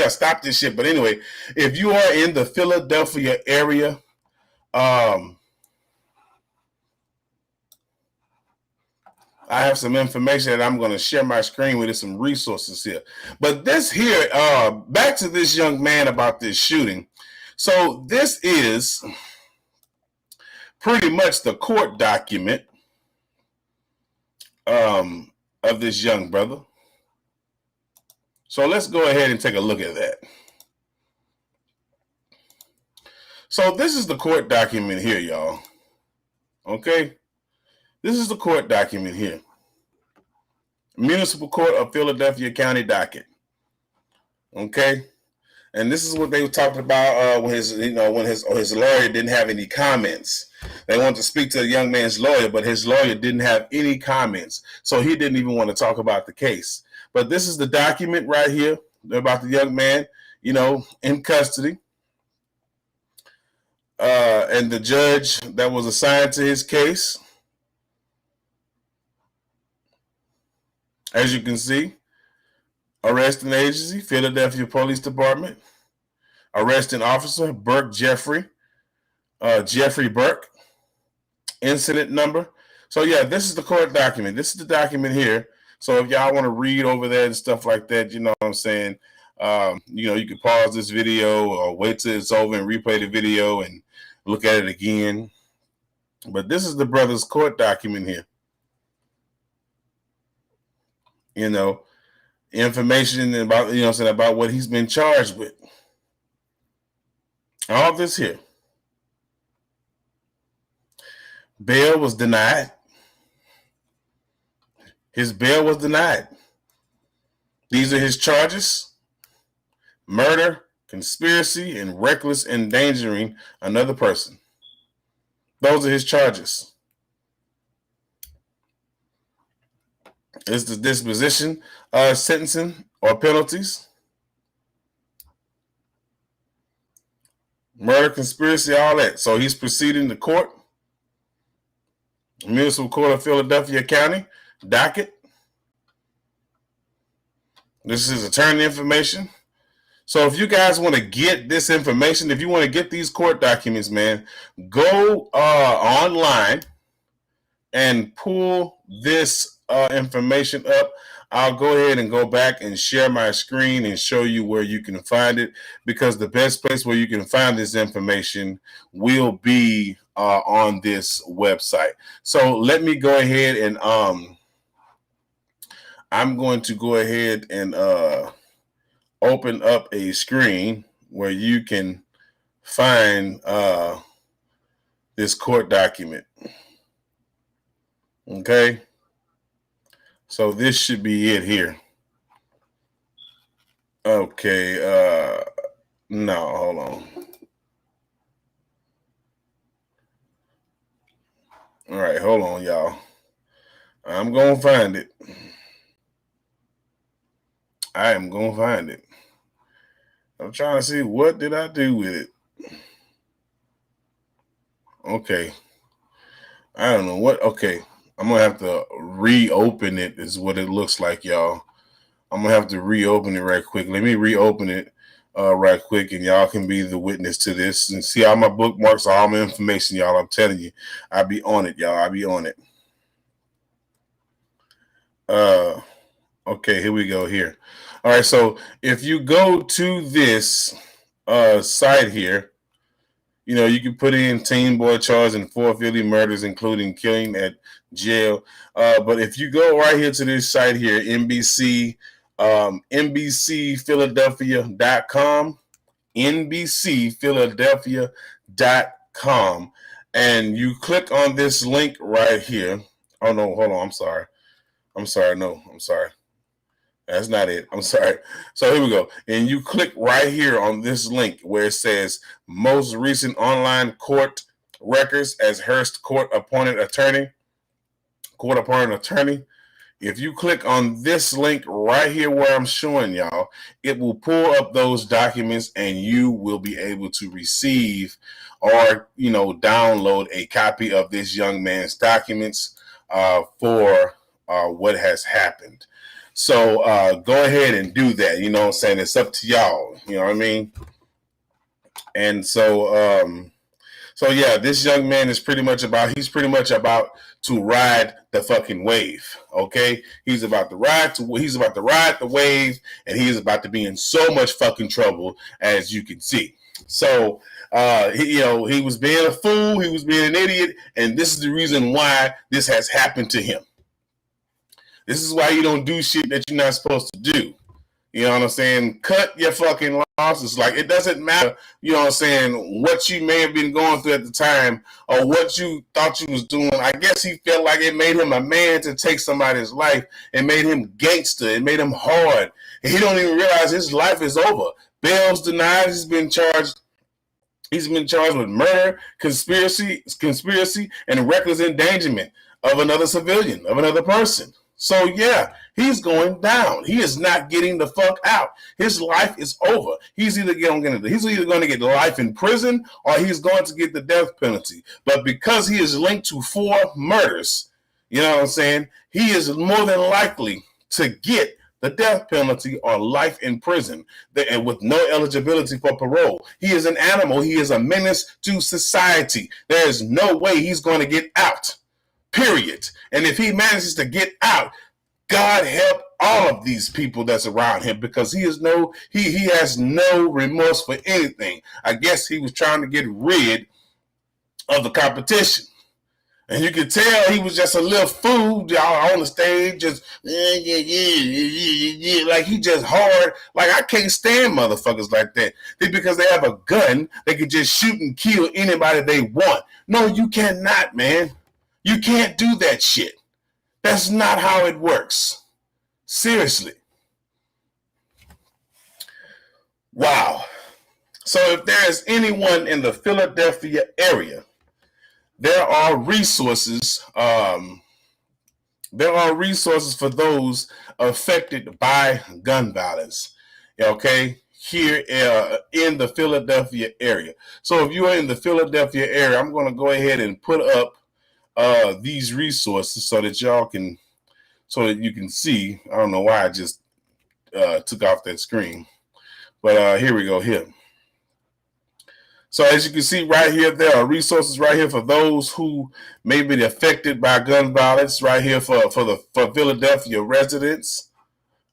stop this shit. But anyway, if you are in the Philadelphia area, I have some information that I'm going to share my screen with, some resources here. But this here, back to this young man about this shooting. So this is pretty much the court document of this young brother. So let's go ahead and take a look at that. So this is the court document here, y'all. Okay? This is the court document here. Municipal Court of Philadelphia County docket. Okay? And this is what they were talking about when his lawyer didn't have any comments. They wanted to speak to the young man's lawyer, but his lawyer didn't have any comments. So he didn't even want to talk about the case. But this is the document right here about the young man, in custody. And the judge that was assigned to his case. As you can see, arresting agency, Philadelphia Police Department. Arresting officer, Burke Jeffrey Burke. Incident number. So yeah, this is the court document. This is the document here. So if y'all want to read over that and stuff like that, you know what I'm saying? You can pause this video or wait till it's over and replay the video and look at it again. But this is the brother's court document here. Information about, about what he's been charged with. All this here. Bail was denied. His bail was denied. These are his charges: murder, conspiracy, and reckless endangering another person. Those are his charges. is the disposition, sentencing, or penalties. Murder, conspiracy, all that. So he's proceeding to court. Municipal Court of Philadelphia County, docket. This is attorney information. So if you guys want to get this information, if you want to get these court documents, man, go online and pull this information up. I'll go ahead and go back and share my screen and show you where you can find it, because the best place where you can find this information will be on this website. So let me go ahead and I'm going to go ahead and open up a screen where you can find this court document. Okay. So this should be it here. Okay. No, hold on. All right, hold on, y'all. I'm going to find it. I am going to find it. I'm trying to see what did I do with it. Okay. I don't know what. Okay. I'm going to have to reopen it is what it looks like, y'all. I'm going to have to reopen it right quick. Let me reopen it right quick, and y'all can be the witness to this and see all my bookmarks, all my information, y'all. I'm telling you, I'll be on it, y'all. I'll be on it. Okay, here we go here. All right, so if you go to this site here, you know, you can put in teen boy charged in 4 Philly murders, including killing at jail. But if you go right here to this site here, NBCPhiladelphia.com, NBCPhiladelphia.com, and you click on this link right here. Oh, no, hold on. I'm sorry. No, I'm sorry. That's not it. I'm sorry. So here we go. And you click right here on this link where it says most recent online court records as Hearst court appointed attorney. If you click on this link right here where I'm showing y'all, it will pull up those documents and you will be able to receive or, you know, download a copy of this young man's documents for what has happened. So go ahead and do that. You know what I'm saying? It's up to y'all. You know what I mean? And so, yeah, this young man is pretty much about to ride the fucking wave. Okay. He's about to ride the wave, and he is about to be in so much fucking trouble, as you can see. So, he was being a fool. He was being an idiot. And this is the reason why this has happened to him. This is why you don't do shit that you're not supposed to do. You know what I'm saying? Cut your fucking losses. Like, it doesn't matter, you know what I'm saying, what you may have been going through at the time or what you thought you was doing. I guess he felt like it made him a man to take somebody's life. It made him gangster. It made him hard. And he don't even realize his life is over. Bail's denied. He's been charged with murder, conspiracy, and reckless endangerment of another civilian, of another person. So, yeah, he's going down. He is not getting the fuck out. His life is over. He's either going to get life in prison or he's going to get the death penalty. But because he is linked to 4 murders, you know what I'm saying, he is more than likely to get the death penalty or life in prison, and with no eligibility for parole. He is an animal. He is a menace to society. There is no way he's going to get out. Period. And if he manages to get out, God help all of these people that's around him, because he has no remorse for anything. I guess he was trying to get rid of the competition. And you could tell he was just a little fool on the stage, just like he just hard. Like, I can't stand motherfuckers like that. Because they have a gun, they can just shoot and kill anybody they want. No, you cannot, man. You can't do that shit. That's not how it works. Seriously. Wow. So if there is anyone in the Philadelphia area, there are resources There are resources for those affected by gun violence, okay, here in the Philadelphia area. So if you are in the Philadelphia area, I'm going to go ahead and put up these resources so that y'all can, so that you can see. I don't know why I just took off that screen, but here we go here. So as you can see right here, there are resources right here for those who may be affected by gun violence right here for Philadelphia residents.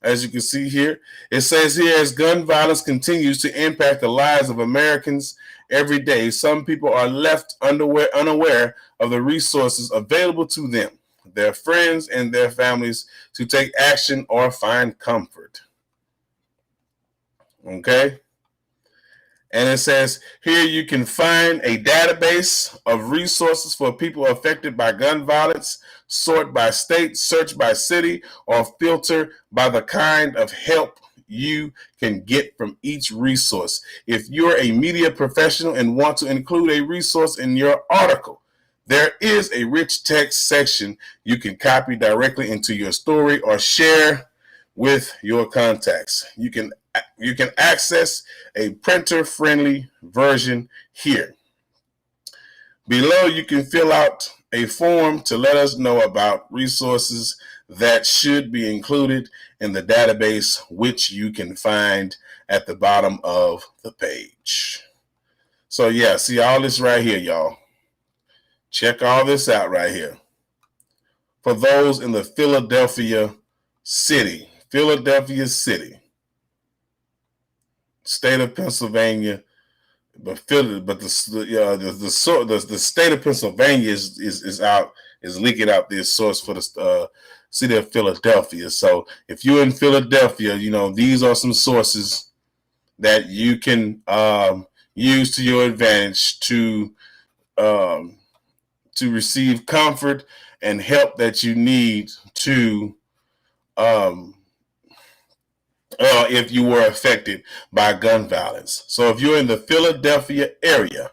As you can see here, it says here, as gun violence continues to impact the lives of Americans every day, some people are left unaware of the resources available to them, their friends, and their families to take action or find comfort. Okay? And it says here you can find a database of resources for people affected by gun violence, sort by state, search by city, or filter by the kind of help you can get from each resource. If you're a media professional and want to include a resource in your article, there is a rich text section you can copy directly into your story or share with your contacts. You can access a printer-friendly version here. Below, you can fill out a form to let us know about resources that should be included in the database, which you can find at the bottom of the page. So yeah, see all this right here, y'all. Check all this out right here. For those in the Philadelphia city, state of Pennsylvania, but the state of Pennsylvania is leaking out this source for the city of Philadelphia. So if you're in Philadelphia, you know these are some sources that you can use to your advantage to receive comfort and help that you need to if you were affected by gun violence. So if you're in the Philadelphia area,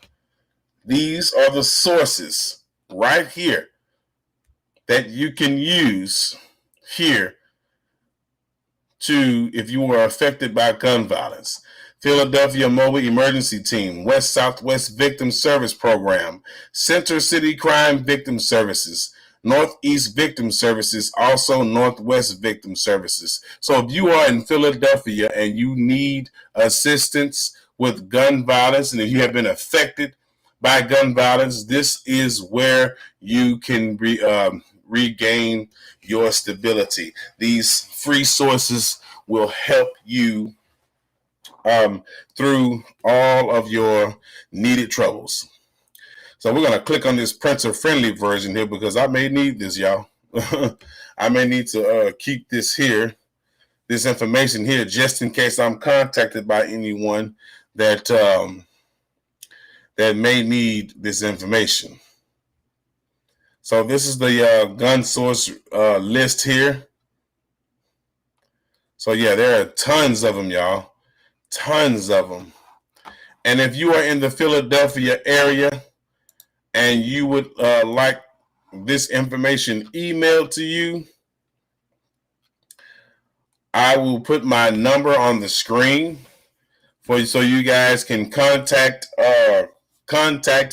these are the sources right here that you can use here to, if you were affected by gun violence. Philadelphia Mobile Emergency Team, West Southwest Victim Service Program, Center City Crime Victim Services, Northeast Victim Services, also Northwest Victim Services. So if you are in Philadelphia and you need assistance with gun violence, and if you have been affected by gun violence, this is where you can regain your stability. These free sources will help you through all of your needed troubles. So we're going to click on this printer-friendly version here because I may need this, y'all. I may need to keep this here, this information here, just in case I'm contacted by anyone that that may need this information. So this is the gun source list here. So yeah, there are tons of them, y'all. Tons of them. And if you are in the Philadelphia area and you would like this information emailed to you, I will put my number on the screen for you so you guys can contact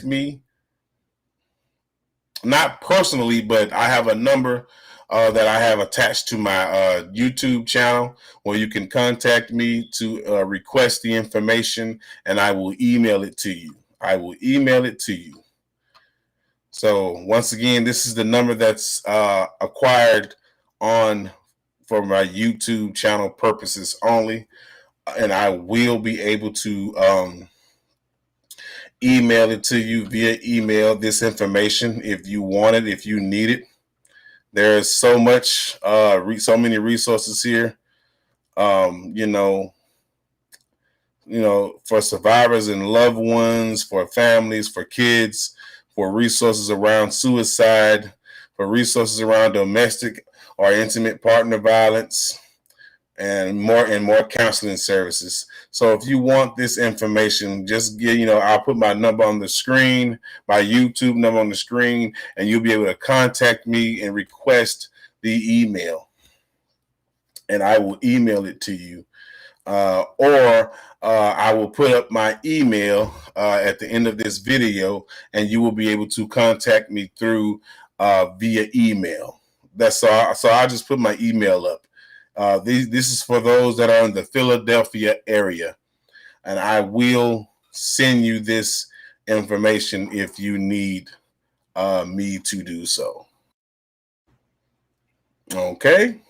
me. Not personally, but I have a number that I have attached to my YouTube channel where you can contact me to request the information, and I will email it to you. So once again, this is the number that's acquired for my YouTube channel purposes only, and I will be able to email it to you via email, this information, if you want it, if you need it. There's so much, so many resources here, you know, for survivors and loved ones, for families, for kids, for resources around suicide, for resources around domestic or intimate partner violence, and more counseling services. So if you want this information, just I'll put my number on the screen, my YouTube number on the screen, and you'll be able to contact me and request the email, and I will email it to you. Or I will put up my email at the end of this video, and you will be able to contact me through via email. So I'll just put my email up. This is for those that are in the Philadelphia area, and I will send you this information if you need me to do so. Okay.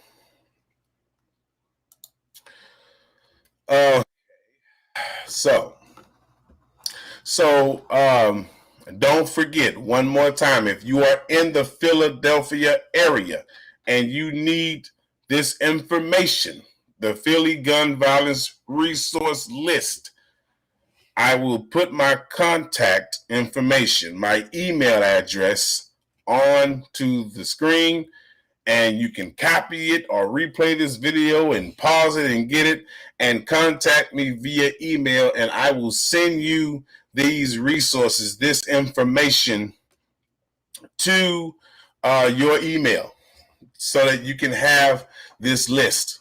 So don't forget, one more time, if you are in the Philadelphia area and you need this information, the Philly Gun Violence Resource List, I will put my contact information, my email address onto the screen, and you can copy it or replay this video and pause it and get it and contact me via email, and I will send you these resources, this information to your email so that you can have this list.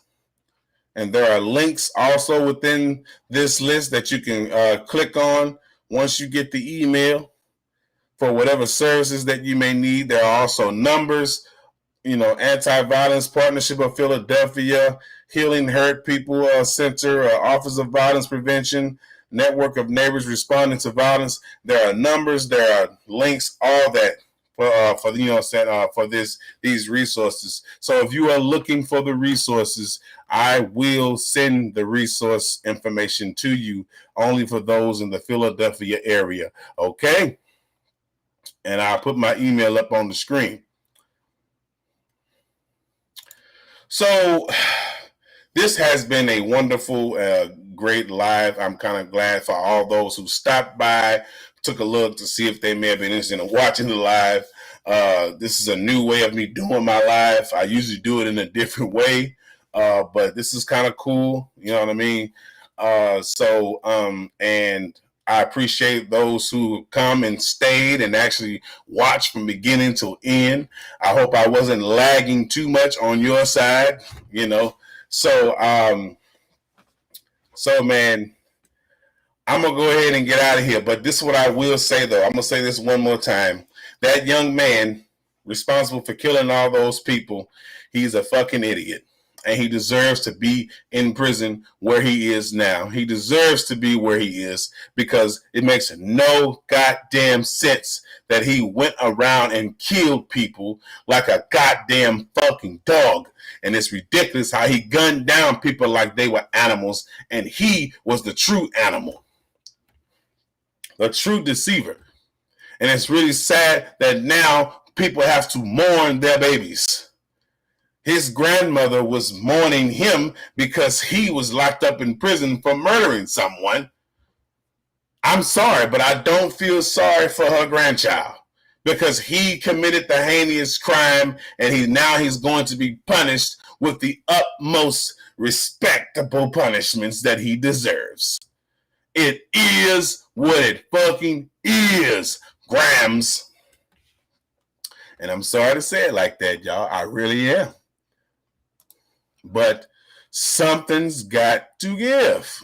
And there are links also within this list that you can click on once you get the email for whatever services that you may need. There are also numbers, Anti-Violence Partnership of Philadelphia, Healing Hurt People Center, Office of Violence Prevention, Network of Neighbors Responding to Violence. There are numbers, there are links, all that for these resources. So if you are looking for the resources, I will send the resource information to you, only for those in the Philadelphia area. Okay? And I'll put my email up on the screen. So this has been a wonderful, great live. I'm kind of glad for all those who stopped by, took a look to see if they may have been interested in watching the live. This is a new way of me doing my live. I usually do it in a different way, but this is kind of cool. You know what I mean? And I appreciate those who come and stayed and actually watched from beginning to end. I hope I wasn't lagging too much on your side, So man, I'm going to go ahead and get out of here. But this is what I will say, though. I'm going to say this one more time. That young man responsible for killing all those people, he's a fucking idiot. And he deserves to be in prison where he is now. He deserves to be where he is, because it makes no goddamn sense that he went around and killed people like a goddamn fucking dog. And it's ridiculous how he gunned down people like they were animals, and he was the true animal, the true deceiver. And it's really sad that now people have to mourn their babies. His grandmother was mourning him because he was locked up in prison for murdering someone. I'm sorry, but I don't feel sorry for her grandchild, because he committed the heinous crime, and he's going to be punished with the utmost respectable punishments that he deserves. It is what it fucking is, Grams. And I'm sorry to say it like that, y'all. I really am. But something's got to give.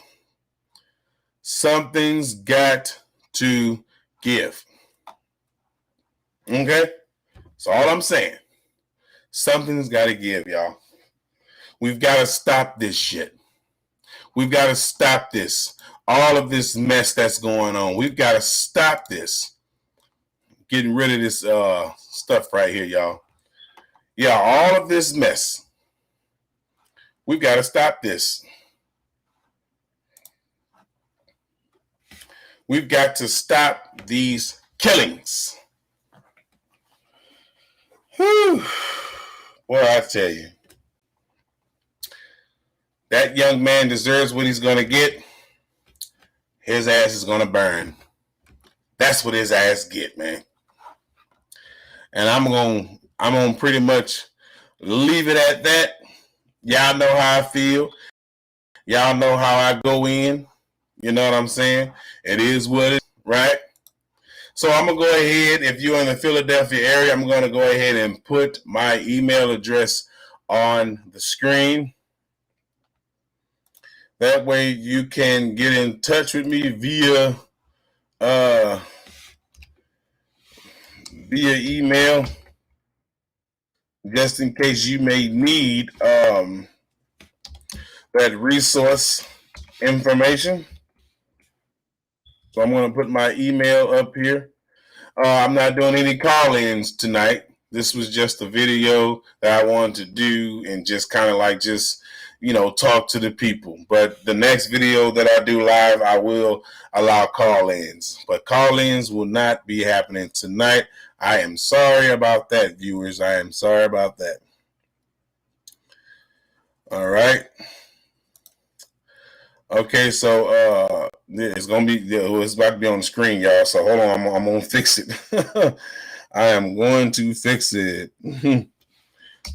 Something's got to give. Okay? That's all I'm saying. Something's got to give, y'all. We've got to stop this shit. We've got to stop this. All of this mess that's going on. We've got to stop this. Getting rid of this stuff right here, y'all. Yeah, all of this mess. We've got to stop this. We've got to stop these killings. Whew. Boy, I tell you. That young man deserves what he's going to get. His ass is going to burn. That's what his ass get, man. And I'm going to pretty much leave it at that. Y'all know how I feel. Y'all know how I go in. You know what I'm saying? It is what it is, right? So I'm going to go ahead, if you're in the Philadelphia area, I'm going to go ahead and put my email address on the screen. That way you can get in touch with me via email, just in case you may need that resource information. So I'm going to put my email up here. I'm not doing any call-ins tonight. This was just a video that I wanted to do and just kind of like just, you know, talk to the people. But the next video that I do live, I will allow call-ins. But call-ins will not be happening tonight. I am sorry about that, viewers. I am sorry about that. All right. Okay, so it's gonna be, it's about to be on the screen, y'all. So hold on, I'm gonna fix it. I am going to fix it.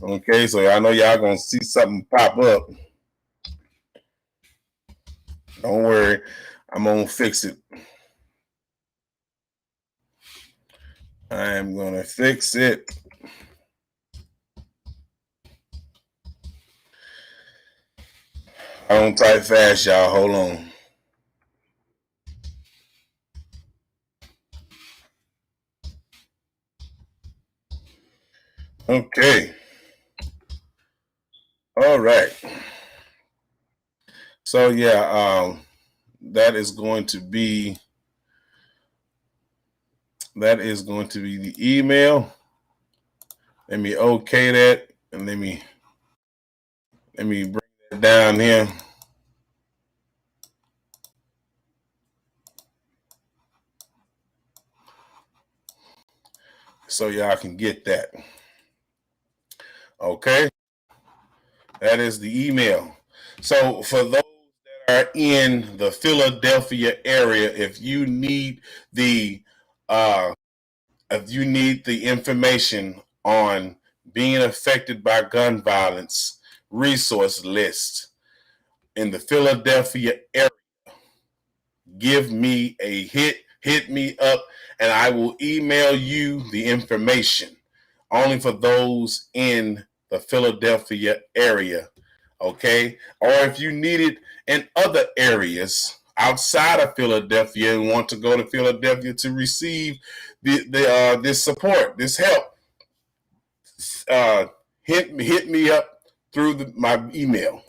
Okay, so I know y'all gonna see something pop up. Don't worry, I'm gonna fix it. I am gonna fix it. I don't type fast, y'all. Hold on. Okay. All right. So yeah, that is going to be the email. Let me okay that, and let me bring that down here. So y'all can get that. Okay. That is the email. So for those that are in the Philadelphia area, if you need the information on being affected by gun violence resource list in the Philadelphia area, give me a hit me up, and I will email you the information. Only for those in the Philadelphia area, okay? Or if you need it in other areas outside of Philadelphia and want to go to Philadelphia to receive this support, this help, hit me up through my email.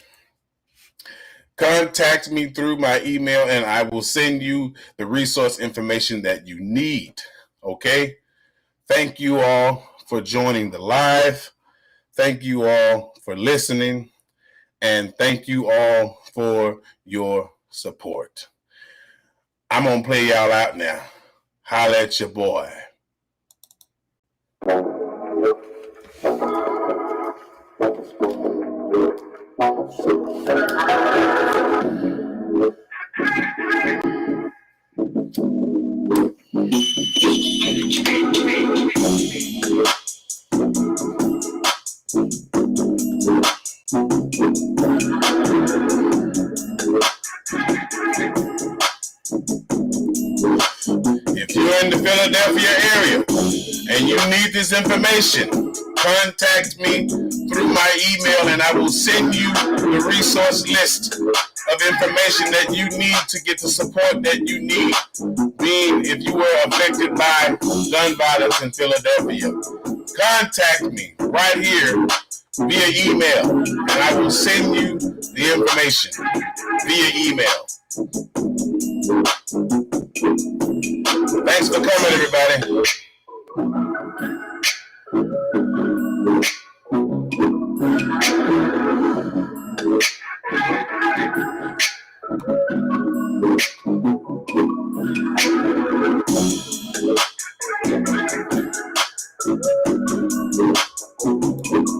Contact me through my email, and I will send you the resource information that you need, okay? Thank you all for joining the live. Thank you all for listening, and thank you all for your support. I'm gonna play y'all out now. Holla at your boy. If you're in the Philadelphia area and you need this information, contact me through my email, and I will send you the resource list of information that you need to get the support that you need, being if you were affected by gun violence in Philadelphia. Contact me right here via email, and I will send you the information via email. Thanks for coming, everybody.